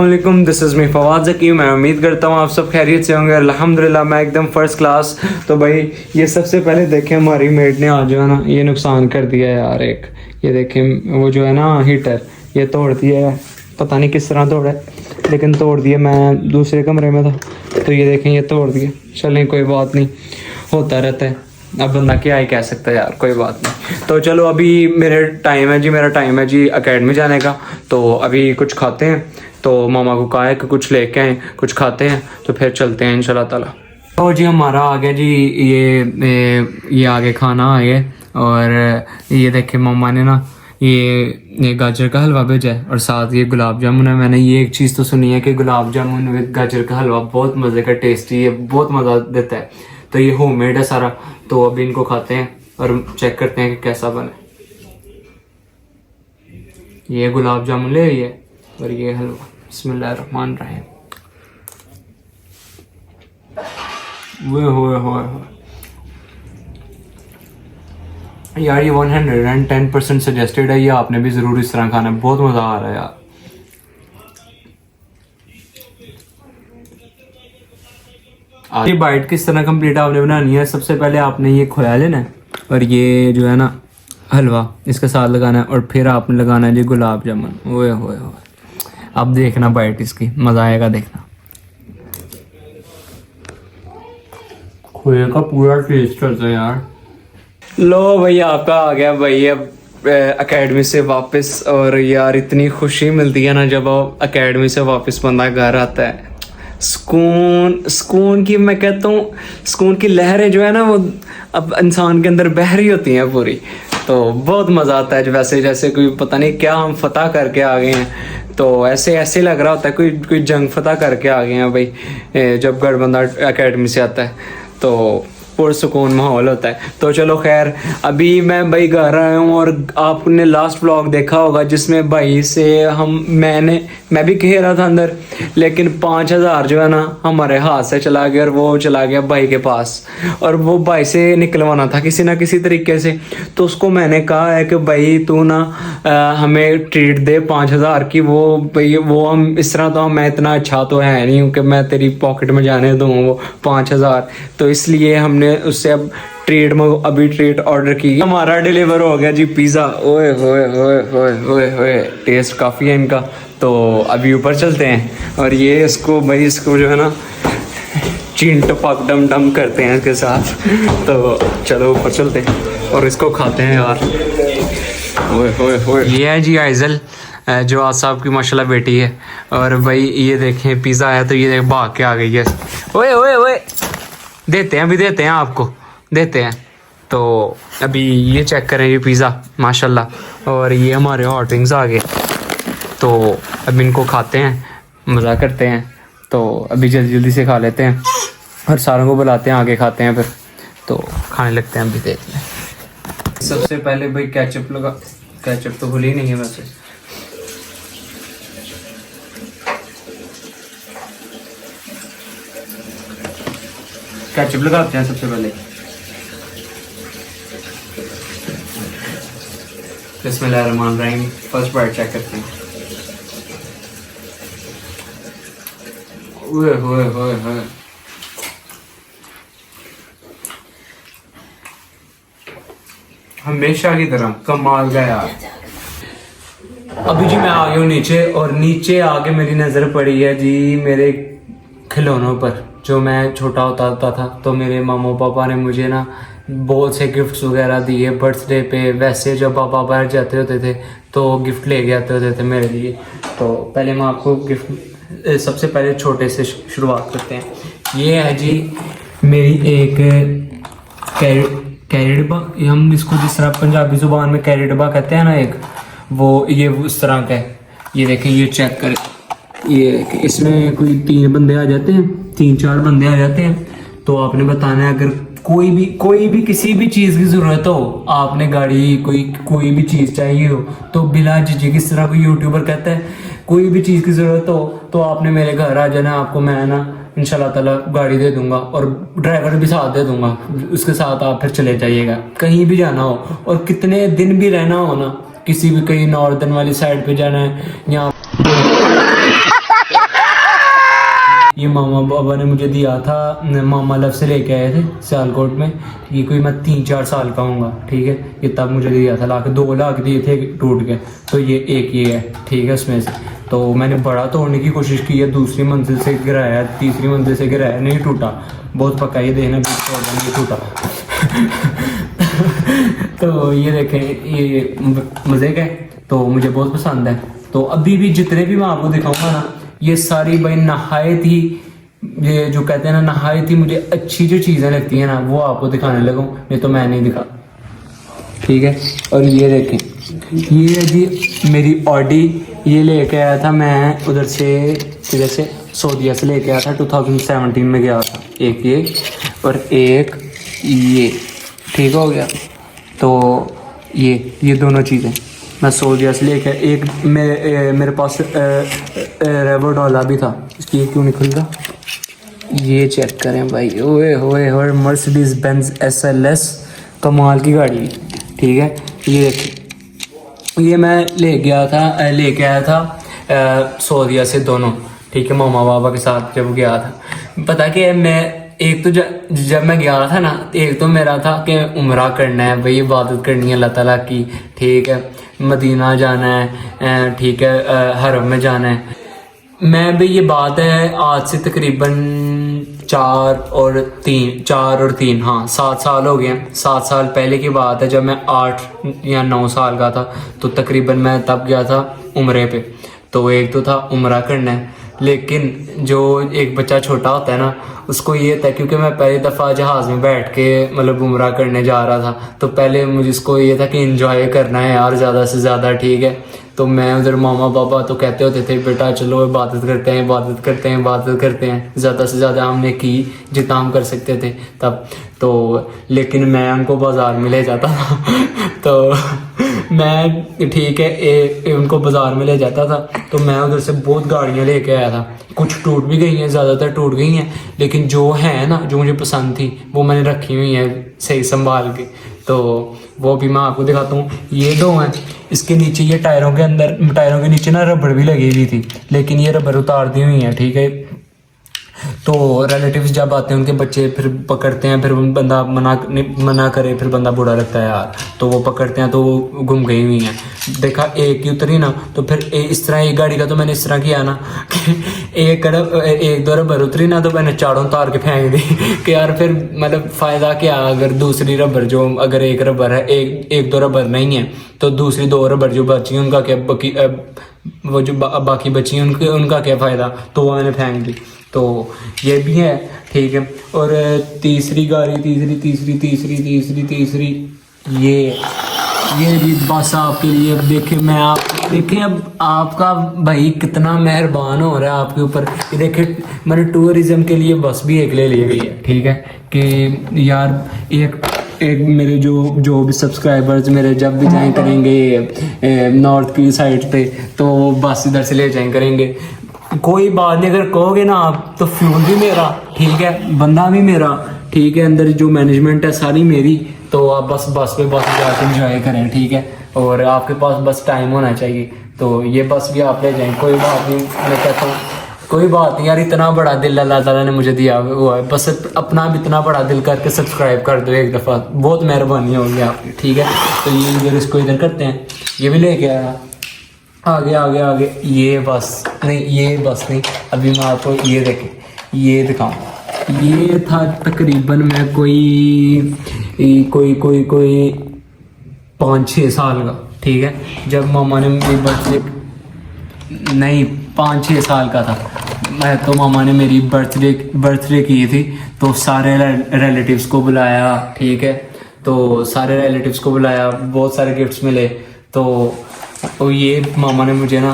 अस्सलामुअलैकुम, this is me Fawad Zaki. मैं उम्मीद करता हूँ आप सब खैरियत से होंगे। अल्हम्दुलिल्लाह मैं एकदम फ़र्स्ट क्लास। तो भाई ये सबसे पहले देखें हमारी मेड ने आज जो है ना ये नुकसान कर दिया है यार। एक ये देखें वो जो है ना हीटर ये तोड़ दिया है, पता नहीं किस तरह तोड़ा है लेकिन तोड़ दिया। मैं दूसरे कमरे में था तो ये देखें ये तोड़ दिया। चलें कोई बात नहीं, होता रहता है, अब बंदा क्या ही कह सकता है यार, कोई बात नहीं। तो चलो अभी मेरा टाइम है जी एकेडमी जाने का। तो अभी कुछ खाते हैं, तो मामा को कहा है कि कुछ लेके आए, कुछ खाते हैं तो फिर चलते हैं इंशाल्लाह ताला। तो जी हमारा आ गया जी ये आगे खाना आ गया। और ये देखे मामा ने ना ये गाजर का हलवा भेजा है और साथ ये गुलाब जामुन है। मैंने ये एक चीज़ तो सुनी है कि गुलाब जामुन विद गाजर का हलवा बहुत मज़े का, टेस्टी है, बहुत मज़ा देता है। तो ये होममेड है सारा। तो अभी इनको खाते हैं और चेक करते हैं कि कैसा बने। ये गुलाब जामुन ले रही है और ये हलवा। बिस्मिल्लाहिर्रहमानिर्रहीम। वो हो यार ये 110% सजेस्टेड है, ये आपने भी ज़रूर इस तरह खाना है, बहुत मज़ा आ रहा है यार। ये बाइट किस तरह कंप्लीट आपने बनानी है, सबसे पहले आपने ये खोया लेना है और ये जो है ना हलवा इसके साथ लगाना है और फिर आपने लगाना है जी गुलाब जामुन। ओए होए होए, अब देखना बाइट इसकी, मज़ा आएगा देखना। खोए का पूरा टेस्ट करता है यार। लो भैया आपका आ गया भाई अब एकेडमी से वापस। और यार इतनी खुशी मिलती है ना जब एकेडमी से वापस बंदा घर आता है। सुकून की, मैं कहता हूँ सुकून की लहरें जो है ना वो अब इंसान के अंदर बह रही होती हैं पूरी। तो बहुत मज़ा आता है वैसे जैसे कोई पता नहीं क्या हम फतह करके आ गए हैं। तो ऐसे लग रहा होता है कोई जंग फतह करके आ गए हैं भाई जब घर बंदा एकेडमी से आता है। तो पुरसुकून माहौल होता है। तो चलो खैर अभी मैं भाई घर आया हूँ और आपने लास्ट व्लॉग देखा होगा जिसमें भाई से मैं भी कह रहा था अंदर, लेकिन 5,000 जो है ना हमारे हाथ से चला गया और वो चला गया भाई के पास। और वो भाई से निकलवाना था किसी ना किसी तरीके से। तो उसको मैंने कहा है कि भाई तू ना हमें ट्रीट दे 5,000 की। वो भाई वो हम इस तरह तो मैं इतना अच्छा तो है नहीं हूँ कि मैं तेरी पॉकेट में जाने दूँ वो 5,000। तो इसलिए हमने उससे अब ट्रीट ऑर्डर की। हमारा डिलीवर हो गया जी पिज़्ज़ा। ओए होए होए होए होए होए, टेस्ट काफ़ी है इनका। तो अभी ऊपर चलते हैं और ये इसको जो है ना चीन टपक डम डम करते हैं इसके साथ। तो चलो ऊपर चलते हैं और इसको खाते हैं यार। ओए होए होए, ये है जी आइजल जो आज साहब की माशाल्लाह बेटी है। और भाई ये देखें पिज़्ज़ा है तो ये देख भाग के आ गई है। ओए ओए ओए, देते हैं आपको देते हैं। तो अभी ये चेक करें ये पिज़्ज़ा माशाल्लाह। और ये हमारे हॉट विंग्स आ गए। तो अब इनको खाते हैं, मज़ा करते हैं। तो अभी जल्दी से खा लेते हैं और सारों को बुलाते हैं आगे खाते हैं फिर। तो खाने लगते हैं, अभी देख लें। सबसे पहले भाई केचप लगा, केचप तो भूली नहीं है वैसे। केचप लगाते हैं सबसे पहले। बिस्मिल्लाहिर्रहमानिर्रहीम, फर्स्ट बाइट चेक करते हैं। ओए होए होए होए, हमेशा की तरह कमाल का यार। अभी जी मैं आ गया हूँ नीचे और नीचे आके मेरी नज़र पड़ी है जी मेरे खिलौनों पर। जो मैं छोटा होता था तो मेरे मामा पापा ने मुझे ना बहुत से गिफ्ट्स वगैरह दिए बर्थडे पे। वैसे जब पापा बाहर जाते होते थे तो गिफ्ट लेके आते होते थे मेरे लिए। तो पहले मैं आपको गिफ्ट सबसे पहले छोटे से शुरुआत करते हैं। ये है जी मेरी एक कैरी डब्बा, हम इसको जिस तरह पंजाबी ज़ुबान में कैरी डब्बा कहते हैं ना एक, वो ये उस तरह का है। ये देखें, ये चेक करें, ये इसमें कोई 3 बंदे आ जाते हैं, 3-4 बंदे आ जाते हैं। तो आपने बताना है अगर कोई भी किसी भी चीज़ की ज़रूरत हो, आपने गाड़ी कोई भी चीज़ चाहिए हो तो बिला झिझक, किस तरह कोई यूट्यूबर कहता है, कोई भी चीज़ की ज़रूरत हो तो आपने मेरे घर आ जाना। आपको मैं ना इंशाल्लाह ताला गाड़ी दे दूंगा और ड्राइवर भी साथ दे दूंगा। उसके साथ आप फिर चले जाइएगा कहीं भी जाना हो और कितने दिन भी रहना हो ना, किसी भी कहीं नॉर्दर्न वाली साइड पे जाना है या ये मामा बाबा ने मुझे दिया था, मामा लव से लेके आए थे सियालकोट में। ये कोई मैं 3-4 साल का हूँगा, ठीक है। ये तब मुझे दिया था, लाके 2 लाख दिए थे, टूट गए। तो ये एक ये है, ठीक है। उसमें से तो मैंने बड़ा तोड़ने की कोशिश की है, दूसरी मंजिल से गिराया, तीसरी मंजिल से गिराया, नहीं टूटा। बहुत पक्का, ये देखना नहीं टूटा। तो ये देखें, ये मज़े का है, तो मुझे बहुत पसंद है। तो अभी भी जितने भी मैं आपको दिखाऊंगा ना, ये सारी भाई नहायत ही, ये जो कहते हैं ना, नहायत ही मुझे अच्छी जो चीज़ें लगती हैं ना, वो आपको दिखाने लगूँ, नहीं तो मैं नहीं दिखा, ठीक है। और ये देखें, ये है जी मेरी ऑडी। ये लेके आया था मैं उधर से सऊदीया से लेके आया था, 2017 में गया था। एक ये और एक ये, ठीक हो गया। तो ये दोनों चीज़ें मैं सऊदीया से लेके, एक मेरे पास रेवो डॉला भी था। इसकी ये क्यों नहीं खुल रहा, ये चेक करें भाई, ओए होए होए, मर्सिडीज बेंज SLS, कमाल की गाड़ी, ठीक है। ये देखिए, ये मैं लेके आया था सऊदीया से दोनों, ठीक है, मामा बाबा के साथ जब गया था। पता कि मैं एक तो जब मैं गया था ना, एक तो मेरा था कि उम्रा करना है भाई, इबादत करनी है अल्लाह ताला की, ठीक है, मदीना जाना है, ठीक है, हरम में जाना है। मैं भी, ये बात है आज से तकरीबन 4 और 3 हाँ 7 साल हो गए हैं। 7 साल पहले की बात है, जब मैं 8 या 9 साल का था, तो तकरीबन मैं तब गया था उम्रे पे। तो एक तो था उम्रा करना है, लेकिन जो एक बच्चा छोटा होता है ना, उसको ये था, क्योंकि मैं पहली दफ़ा जहाज़ में बैठ के मतलब उम्रा करने जा रहा था, तो पहले मुझे इसको ये था कि एंजॉय करना है यार ज़्यादा से ज़्यादा, ठीक है। तो मैं उधर, मामा पापा तो कहते होते थे, बेटा चलो इबादत करते हैं, इबादत करते हैं, इबादत करते हैं। ज़्यादा से ज़्यादा हमने की जितना हम कर सकते थे तब तो, लेकिन मैं उनको बाज़ार में ले जाता था। तो मैं, ठीक है, उनको बाज़ार में ले जाता था, तो मैं उधर से बहुत गाड़ियाँ लेके आया था। कुछ टूट भी गई हैं, ज़्यादातर टूट गई हैं, लेकिन जो है ना, जो मुझे पसंद थी, वो मैंने रखी हुई हैं सही संभाल के। तो वो भी मैं आपको दिखाता हूँ। ये 2 हैं, इसके नीचे, ये टायरों के नीचे ना रबड़ भी लगी हुई थी, लेकिन ये रबड़ उतार दी हुई है, ठीक है। तो रिलेटिव्स जब आते हैं, उनके बच्चे फिर पकड़ते हैं, फिर बंदा मना करे, फिर बंदा बुरा लगता है यार, तो वो पकड़ते हैं, तो वो गुम गई हुई हैं। देखा, एक की उतरी ना, तो फिर इस तरह, एक गाड़ी का तो मैंने इस तरह किया ना कि एक 2 रबर उतरी ना, तो मैंने चारों तार के फेंक दी कि यार फिर मतलब फ़ायदा क्या, अगर दूसरी रबर जो, अगर एक रबर है, एक 2 रबर नहीं है, तो दूसरी 2 रबर जो बची उनका क्या, वो जो बाकी बची उनका क्या फ़ायदा, तो वो मैंने फेंक दी। तो ये भी है, ठीक है। और तीसरी गाड़ी, तीसरी ये भी बस आपके लिए। अब देखें अब आपका भाई कितना मेहरबान हो रहा है आपके ऊपर। ये देखें, मैंने टूरिज्म के लिए बस भी एक ले ली हुई है, ठीक है, कि यार एक मेरे जो भी सब्सक्राइबर्स मेरे जब भी जाएं करेंगे नॉर्थ की साइड पे, तो बस इधर से ले जाएं करेंगे। कोई बात नहीं, अगर कहोगे ना आप, तो फ्यूल भी मेरा, ठीक है, बंदा भी मेरा, ठीक है, अंदर जो मैनेजमेंट है सारी मेरी। तो आप बस पे जाके एंजॉय करें, ठीक है। और आपके पास बस टाइम होना चाहिए, तो ये बस भी आप ले जाएं, कोई बात नहीं। मैं कहता हूँ कोई बात नहीं यार, इतना बड़ा दिल अल्लाह ताला ने मुझे दिया हुआ है, बस अपना भी इतना बड़ा दिल करके सब्सक्राइब कर दो एक दफ़ा, बहुत मेहरबानी होगी आपकी, ठीक है। तो ये इधर इसको इधर करते हैं, ये भी लेके आया। आगे ये बस नहीं, अभी मैं आपको ये दिखाऊं। ये था तकरीबन मैं कोई 5-6 साल का, ठीक है, जब मामा ने मेरी बर्थडे, नहीं 5-6 साल का था मैं, तो मामा ने मेरी बर्थडे की थी, तो सारे रिलेटिव्स को बुलाया, ठीक है। तो सारे रिलेटिव्स को बुलाया, बहुत सारे गिफ्ट्स मिले। तो ये मामा ने मुझे ना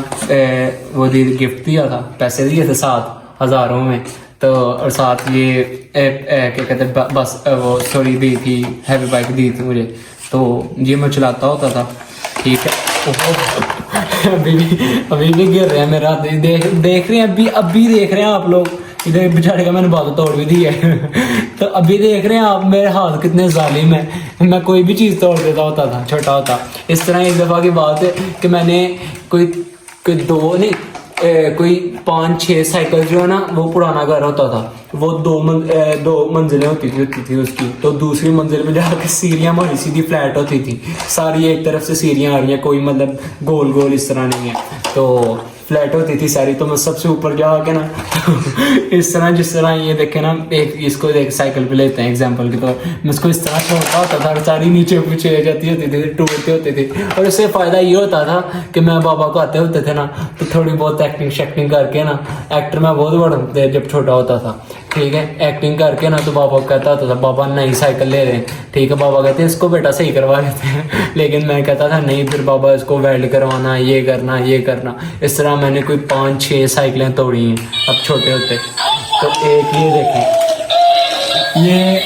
वो गिफ्ट दिया था, पैसे दिए थे 7,000 में। तो और साथ ये क्या कहते हैं, बस वो सॉरी दी थी, हैवी बाइक दी थी मुझे। तो ये मैं चलाता होता था, ठीक है। अभी भी गिर रहे हैं मेरा, देख रहे हैं, अभी देख रहे हैं आप लोग, इधर बेचारे का मैंने बात तोड़ भी दी है। तो अभी देख रहे हैं आप मेरे हाथ कितने जालिम है, मैं कोई भी चीज़ तोड़ देता होता था छोटा होता। इस तरह एक दफ़ा की बात है कि मैंने कोई 2 नहीं कोई 5-6 साइकिल जो है ना, वो पुराना घर होता था, वो 2 मंजिलें होती थी उसकी। तो दूसरी मंजिल में जाकर सीढ़ियाँ हमारी सीधी फ्लैट होती थी, सारी एक तरफ से सीढ़ियाँ आ रही हैं, कोई मतलब गोल गोल इस तरह नहीं है, तो फ्लैट होती थी सारी। तो मैं सबसे ऊपर जाके ना इस तरह, जिस तरह ये देखे ना, एक इसको एक साइकिल पे लेते हैं एग्जांपल के तौर, मैं इसको इस तरह छोड़ता होता था, सारी नीचे पीछे हो जाती होती थी, टूटते होते थे। और इससे फ़ायदा ये होता था कि मैं बाबा को आते होते थे ना, तो थोड़ी बहुत एक्टिंग शैक्टिंग करके ना, एक्टर मैं बहुत बड़ा जब छोटा होता था, ठीक है, एक्टिंग करके ना, तो बाबा को कहता होता था बाबा नई साइकिल ले रहे हैं, ठीक है, बाबा कहते हैं इसको बेटा सही करवा लेते हैं। लेकिन मैं कहता था नहीं, फिर बाबा इसको वेल्ड करवाना, ये करना। इस तरह मैंने कोई 5-6 साइकिलें तोड़ी हैं अब छोटे होते। तो एक ये देखें, ये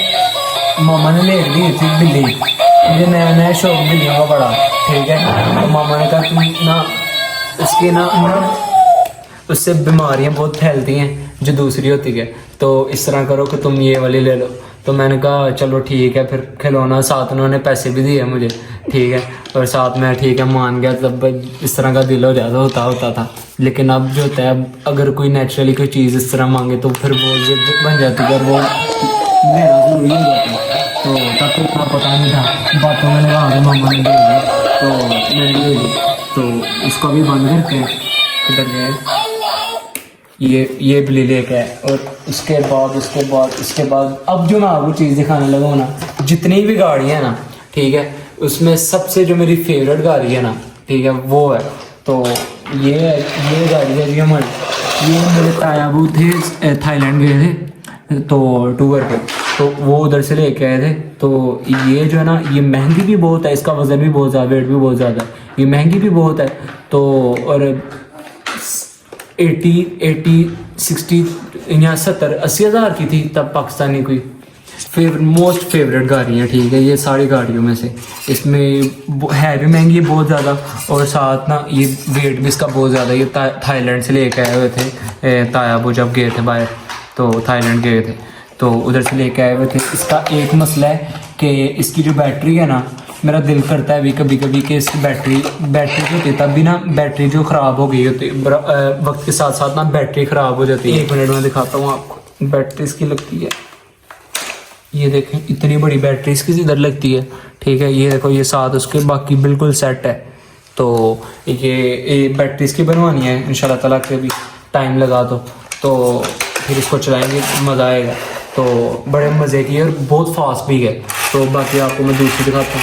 मामा ने ले ली थी बिल्ली, मुझे नया शौक बिल्लियों का बड़ा, ठीक है। तो मामा ने कहा तुम ना इसकी ना उससे बीमारियां बहुत फैलती हैं जो दूसरी होती है, तो इस तरह करो कि तुम ये वाली ले लो। तो मैंने कहा चलो ठीक है, फिर खिलौना साथ उन्होंने पैसे भी दिए मुझे, ठीक है, और साथ में ठीक है मान गया। तब इस तरह का दिल हो जाता होता था। लेकिन अब जो होता है, अब अगर कोई नेचुरली कोई चीज़ इस तरह मांगे तो फिर वो ये बन जाती है और वो लेना जरूरी हो जाता है। तो तब तो इतना पता नहीं था, बातों में लगा के मामा ने दे दी, तो मैंने ले ली। तो इसको भी बंद करके इधर गए, ये बिल्ली लेके आए। और उसके बाद अब जो मैं आपको चीज़ दिखाने लगा ना, जितनी भी गाड़ियाँ ना, ठीक है, उसमें सबसे जो मेरी फेवरेट गाड़ी है ना, ठीक है, वो है। तो ये गाड़ी है जी हमारी, ये मेरे तायाबू थे, थाईलैंड गए थे तो टूर पे, तो वो उधर से लेके आए थे। तो ये जो है ना, ये महंगी भी बहुत है, इसका वज़न भी बहुत ज़्यादा, वेट भी बहुत ज़्यादा है, ये महंगी भी बहुत है। तो और 60 या 70-80 हज़ार की थी तब पाकिस्तानी कोई। फिर मोस्ट फेवरेट गाड़ी है, ठीक है, ये सारी गाड़ियों में से इसमें है भी महंगी बहुत ज़्यादा, और साथ ना ये वेट भी इसका बहुत ज़्यादा। ये थाईलैंड से लेके आए हुए थे, तायाबू जब गए थे बाहर, तो थाईलैंड गए थे, तो उधर से लेके आए हुए थे। इसका एक मसला है कि इसकी जो बैटरी है ना, मेरा दिल करता है भी कभी कभी कि इसकी बैटरी जो होती है, तब भी ना बैटरी जो ख़राब हो गई होती है, वक्त के साथ साथ ना बैटरी ख़राब हो जाती है। 1 मिनट में दिखाता हूँ आपको, बैटरी इसकी लगती है, ये देखें इतनी बड़ी बैटरी इसकी इधर लगती है, ठीक है, ये देखो, ये साथ उसके बाकी बिल्कुल सेट है। तो ये बैटरी इसकी बनवानी है इंशाल्लाह ताला, के भी टाइम लगा तो फिर इसको चलाएंगे, मज़ा आएगा। तो बड़े मज़े की है और बहुत फास्ट भी है। तो बाकी आपको मैं दूसरी दिखाता हूँ।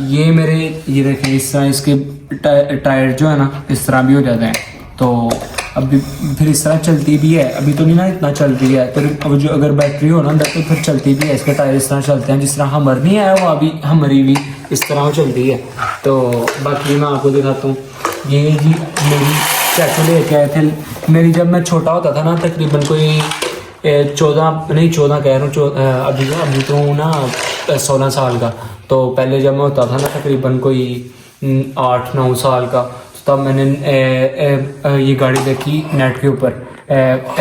ये देखें, इस तरह इसके टायर जो है ना, इस तरह भी हो जाते हैं। तो अभी फिर इस तरह चलती भी है, अभी तो नहीं ना इतना चल रही है, फिर अब जो अगर बैटरी हो ना तो फिर चलती भी है। इसके टायर इस तरह चलते हैं, जिस तरह हमर नहीं आया वो अभी हमारी भी इस तरह चलती है। तो बाकी मैं आपको दिखाता हूँ। ये जी मेरी चाचू लेके आए थे मेरी, जब मैं छोटा होता था ना, तकरीबन कोई 14 कह रहा हूँ, अभी तो ना 16 साल का। तो पहले जब मैं होता था ना तकरीबन कोई 8-9 साल का, तब मैंने ये गाड़ी देखी नेट के ऊपर,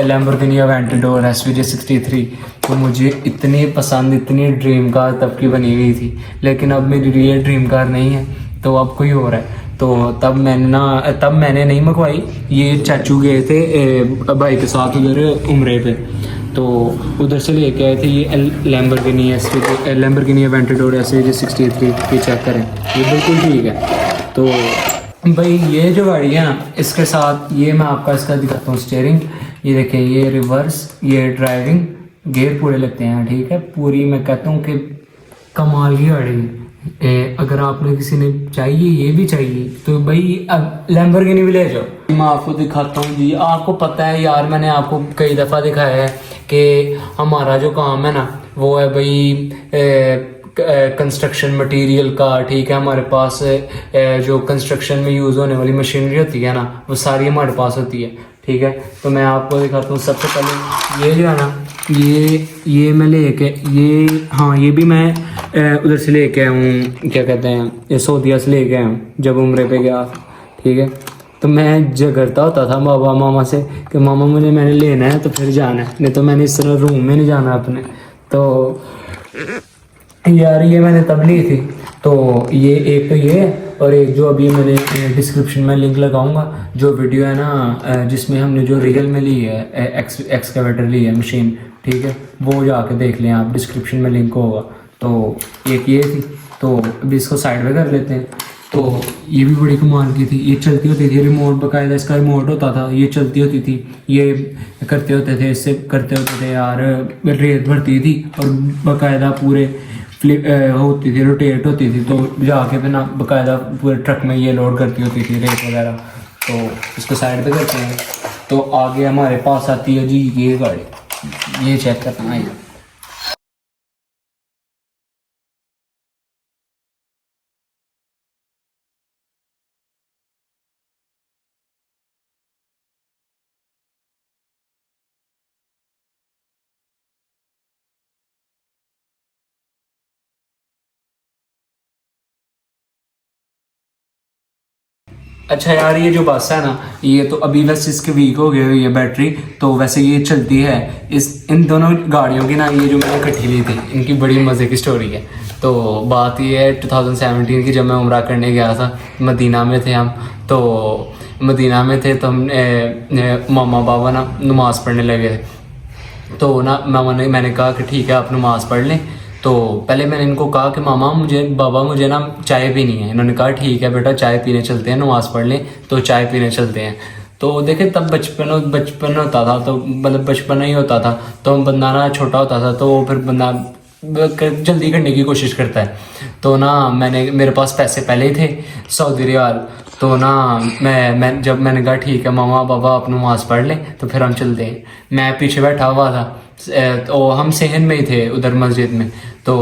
लैम्बोर्गिनी अवेंटाडोर SVJ 63। तो मुझे इतनी पसंद, इतनी ड्रीम कार तब की बनी हुई थी। लेकिन अब मेरी रियल ड्रीम कार नहीं है, तो अब कोई और है। तो तब मैंने नहीं मंगवाई, ये चाचू गए थे भाई के साथ उधर उम्रे पे, तो उधर से लेके आए थे ये लैम्बोर्गिनी अवेंटाडोर SVJ 63। ये चेक करें, ये बिल्कुल ठीक है। तो भाई ये जो गाड़ी है ना, इसके साथ ये मैं आपका इसका दिखाता हूँ स्टीयरिंग। ये देखें, ये रिवर्स, ये ड्राइविंग, गेयर पूरे लगते हैं, ठीक है, पूरी मैं कहता हूँ कि कमाल की गाड़ी है। अगर आपने किसी ने चाहिए, ये भी चाहिए, तो भाई अब लैम्बोर्गिनी भी ले जाओ। मैं आपको दिखाता हूँ जी। आपको पता है यार, मैंने आपको कई दफ़ा दिखाया है कि हमारा जो काम है ना, वो है भाई कंस्ट्रक्शन मटेरियल का, ठीक है। हमारे पास जो कंस्ट्रक्शन में यूज़ होने वाली मशीनरी होती है ना, वो सारी हमारे पास होती है, ठीक है। तो मैं आपको दिखाता हूँ। सबसे पहले ये जो है ना, ये मैं लेके ये भी मैं उधर से लेके आया हूँ, क्या कहते हैं, ये सऊदीया से लेके आया हूँ जब उम्रे पे गया, ठीक है। तो मैं झगड़ता होता था बाबा मामा से कि मामा मैंने लेना है तो फिर जाना है, नहीं तो मैंने इस तरह रूम में नहीं जाना अपने। तो यार ये मैंने तब ली थी, तो ये एक तो ये है, और एक जो अभी मैंने डिस्क्रिप्शन में लिंक लगाऊंगा, जो वीडियो है ना जिसमें हमने जो रियल में ली है एक्सकैवेटर ली है मशीन, ठीक है, वो जाके देख लें आप, डिस्क्रिप्शन में लिंक होगा। तो एक ये थी, तो अभी इसको साइड में कर लेते हैं। तो ये भी बड़ी कमाल की थी, ये चलती होती थी, रिमोट बाकायदा इसका रिमोट होता था, ये चलती होती थी, ये करते होते थे, इससे करते होते थे यार, रेत भरती थी और बाकायदा पूरे फ्लिप होती थी, रोटेट होती थी, तो जाके फिर ना बाकायदा पूरे ट्रक में ये लोड करती होती थी रेत वगैरह। तो इसको साइड पे करते हैं। तो आगे हमारे पास आती है जी ये गाड़ी, ये चेक करना है। अच्छा यार, ये जो बस है ना, ये तो अभी वैसे इसके वीक हो गई हुई है बैटरी, तो वैसे ये चलती है। इन दोनों गाड़ियों की ना, ये जो मैंने इकट्ठी ली थी, इनकी बड़ी मज़े की स्टोरी है। तो बात ये है 2017 की, जब मैं उम्रा करने गया था, मदीना में थे हम। तो मदीना में थे तो हमने मामा बाबा ना नमाज़ पढ़ने लगे थे। तो ना मैंने कहा कि ठीक है आप नमाज़ पढ़ लें। तो पहले मैंने इनको कहा कि मामा बाबा मुझे ना चाय पीनी है। इन्होंने कहा ठीक है बेटा चाय पीने चलते हैं, नमाज़ पढ़ लें, तो चाय पीने चलते हैं। तो देखे तब बचपन होता था, तो मतलब बचपन ही होता था, तो बंदा ना छोटा होता था, तो फिर बंदा जल्दी करने की कोशिश करता है। तो ना मेरे पास पैसे पहले ही थे, सऊदी रियाल। तो ना जब मैंने कहा ठीक है मामा बाबा आप नमाज़ पढ़ लें, तो फिर हम चलते हैं। मैं पीछे बैठा हुआ था, तो हम सेहन में ही थे उधर मस्जिद में। तो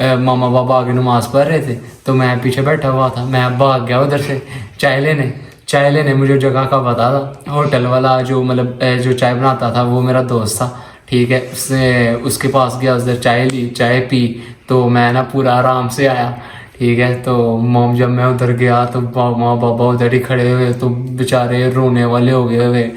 मामा बाबा आगे नमाज़ पढ़ रहे थे, तो मैं पीछे बैठा हुआ था। मैं भाग गया उधर से चाय लेने मुझे जगह का पता था। होटल वाला जो मतलब जो चाय बनाता था वो मेरा दोस्त था, ठीक है। उसके पास गया, उधर चाय ली, चाय पी, तो मैं ना पूरा आराम से आया, ठीक है। तो जब मैं उधर गया तो माँ बाबा उधर ही खड़े हुए, तो बेचारे रोने वाले हो गए हुए।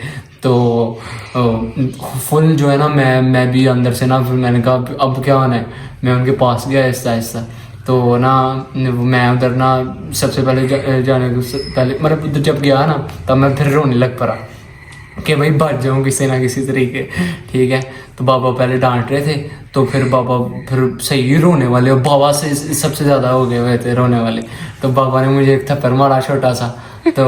तो फुल जो है ना, मैं भी अंदर से ना, फिर मैंने कहा अब क्या होना है। मैं उनके पास गया आहिस्ता आहिस्ता। तो ना मैं उधर ना सबसे पहले जाने से पहले मतलब उधर जब गया ना, तब मैं फिर रोने लग पड़ा कि भाई बच जाऊँ किसी ना किसी तरीके, ठीक है। तो बाबा पहले डांट रहे थे, तो फिर बाबा फिर सही रोने वाले, और बाबा से सबसे ज़्यादा हो गए हुए थे रोने वाले। तो बाबा ने मुझे एक थप्पड़ मारा छोटा सा, तो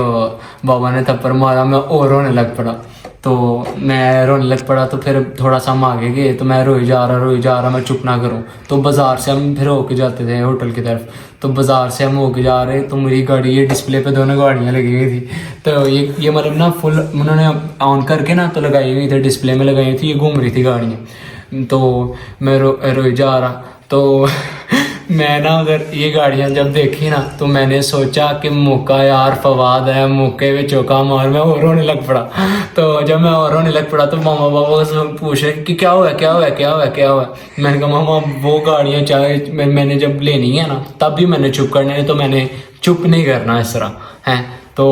बाबा ने थप्पड़ मारा, मैं और रोने लग पड़ा। तो मैं रोने लग पड़ा, तो फिर थोड़ा सा हम आगे गए, तो मैं रोई जा रहा, मैं चुप ना करूँ। तो बाज़ार से हम फिर होके जाते थे होटल की तरफ। तो बाज़ार से हम होके जा रहे, तो मेरी गाड़ी ये डिस्प्ले पे दोनों गाड़ियाँ लगी हुई थी। तो ये मतलब ना फुल उन्होंने ऑन करके ना तो लगाई हुई थी, डिस्प्ले में लगाई हुई थी, ये घूम रही थी गाड़ियाँ। तो मैं रोई जा रहा, तो मैं ना उधर ये गाड़ियाँ जब देखी ना, तो मैंने सोचा कि मौका यार फवाद है, मौके में चौका मार, मैं और रोने लग पड़ा। तो जब मैं और रोने लग पड़ा, तो मामा बाबा से पूछ रहे कि क्या हुआ। मैंने कहा मामा वो गाड़ियाँ चाहे मैंने जब लेनी है ना, तब भी मैंने चुप करना है, तो मैंने चुप नहीं करना इस तरह है। तो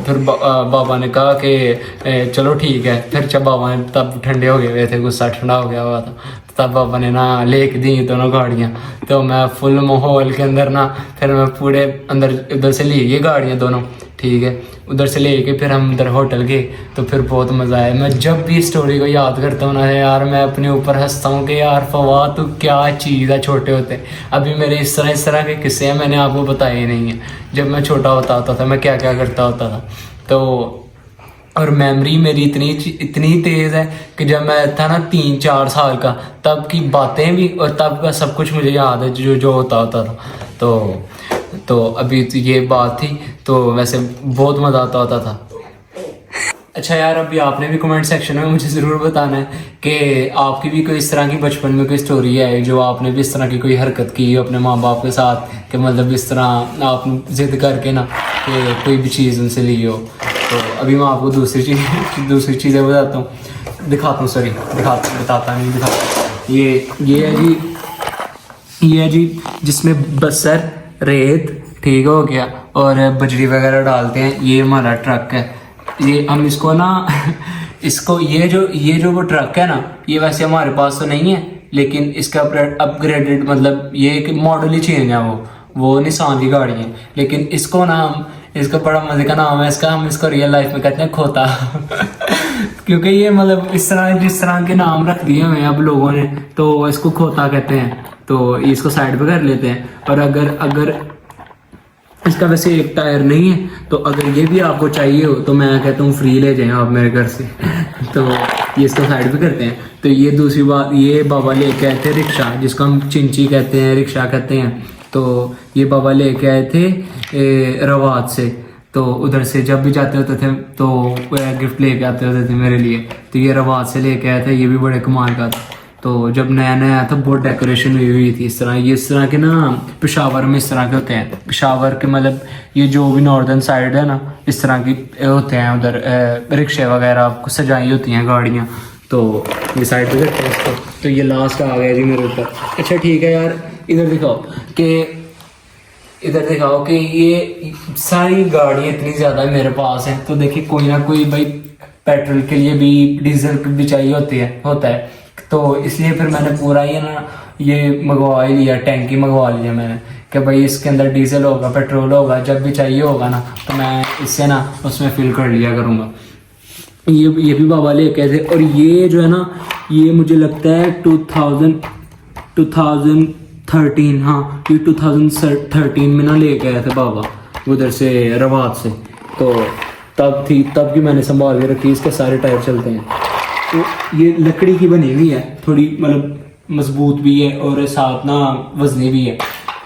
फिर बाबा ने कहा कि चलो ठीक है। फिर जब बाबा ने तब ठंडे हो गए हुए थे, गुस्सा ठंडा हो गया हुआ था, तब बाबा ने ना लेके दी दोनों गाड़ियाँ। तो मैं फुल माहौल के अंदर ना, फिर मैं पूरे अंदर उधर से ले गई गाड़ियाँ दोनों, ठीक है। उधर से लेके फिर हम उधर होटल गए, तो फिर बहुत मज़ा आया। मैं जब भी स्टोरी को याद करता हूँ ना यार, मैं अपने ऊपर हंसता हूँ कि यार फवाद तो क्या चीज़ है छोटे होते। अभी मेरे इस तरह के किस्से हैं, मैंने आपको बताए ही नहीं है। जब मैं छोटा होता था मैं क्या क्या करता होता था। तो और मेमोरी मेरी इतनी तेज़ है कि जब मैं था ना 3-4 साल का, तब की बातें भी और तब का सब कुछ मुझे याद है जो होता था। तो अभी तो ये बात थी, तो वैसे बहुत मज़ा आता होता था। अच्छा यार, अभी आपने भी कमेंट सेक्शन में मुझे ज़रूर बताना है कि आपकी भी कोई इस तरह की बचपन में कोई स्टोरी है, जो आपने भी इस तरह की कोई हरकत की अपने माँ बाप के साथ, कि मतलब इस तरह आप ज़िद करके ना कि कोई भी चीज़ उनसे ली हो। तो अभी मैं आपको दूसरी चीज़ें बताता हूँ, बताता ये है जी जिसमें बसर रेत ठीक हो गया और बजरी वगैरह डालते हैं। ये हमारा ट्रक है, ये हम इसको ना इसको ये जो वो ट्रक है ना, ये वैसे हमारे पास तो नहीं है, लेकिन इसका अपग्रेडेड मतलब ये कि मॉडल ही चेंज है, वो निसान की गाड़ी है। लेकिन इसको ना हम, इसका बड़ा मजे का नाम है इसका, हम इसको रियल लाइफ में कहते हैं खोता क्योंकि ये मतलब इस तरह जिस तरह के नाम रख दिए हुए हैं अब लोगों ने, तो इसको खोता कहते हैं। तो इसको साइड पे कर लेते हैं। और अगर इसका वैसे एक टायर नहीं है, तो अगर ये भी आपको चाहिए हो तो मैं कहता हूँ फ्री ले जाएं आप मेरे घर से तो ये इसको साइड पे करते हैं। तो ये दूसरी बात, ये बाबा लेके आए थे रिक्शा, जिसको हम चिंची कहते हैं, रिक्शा कहते हैं। तो ये बाबा लेके आए थे रवात से, तो उधर से जब भी जाते होते थे तो गिफ्ट लेके आते होते थे मेरे लिए। तो ये रवात से लेके आए थे, ये भी बड़े कमाल का था। तो जब नया नया आया था बहुत डेकोरेशन हुई थी इस तरह। ये इस तरह के ना पेशावर में इस तरह के होते हैं, पेशावर के मतलब ये जो भी नॉर्दर्न साइड है ना, इस तरह की होते हैं उधर रिक्शे वगैरह सजाई होती हैं गाड़ियाँ। तो ये साइड पे करते हैं इसको। तो ये लास्ट आ गया जी मेरे ऊपर। अच्छा ठीक है यार, इधर दिखाओ कि ये सारी गाड़ियाँ इतनी ज़्यादा मेरे पास हैं, तो देखिए कोई ना कोई भाई पेट्रोल के लिए भी, डीजल भी चाहिए होता है। तो इसलिए फिर मैंने पूरा ये ना ये मंगवा ही लिया, टैंकी मंगवा लिया मैंने कि भाई इसके अंदर डीजल होगा, पेट्रोल होगा, जब भी चाहिए होगा ना तो मैं इससे ना उसमें फिल कर लिया करूँगा। ये भी बाबा लेके आए थे। और ये जो है ना, ये मुझे लगता है 2013, हाँ ये 2013 में ना लेके आया था बाबा उधर से रवात से। तो तब की मैंने संभाल के रखी। इसके सारे टायर चलते हैं। तो ये लकड़ी की बनी हुई है, थोड़ी मतलब मजबूत भी है और साथ ना वजनी भी है।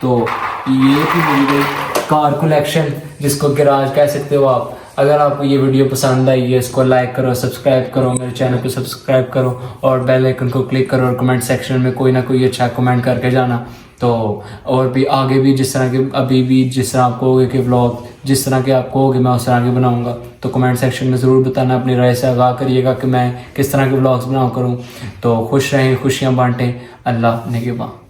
तो ये थी मेरी कार कलेक्शन, जिसको गैराज कह सकते हो आप। अगर आपको ये वीडियो पसंद आई है, इसको लाइक करो, सब्सक्राइब करो, मेरे चैनल को सब्सक्राइब करो और बेल आइकन को क्लिक करो और कमेंट सेक्शन में कोई ना कोई अच्छा कमेंट करके जाना। तो और भी आगे भी जिस तरह के अभी भी जिस तरह आपको होगे कि व्लॉग जिस तरह के आपको होगे मैं उस तरह के बनाऊंगा। तो कमेंट सेक्शन में ज़रूर बताना, अपनी राय से आगाह करिएगा कि मैं किस तरह के व्लॉग्स बनाऊँ करूँ। तो खुश रहें, खुशियाँ बांटें। अल्लाह निगहबान।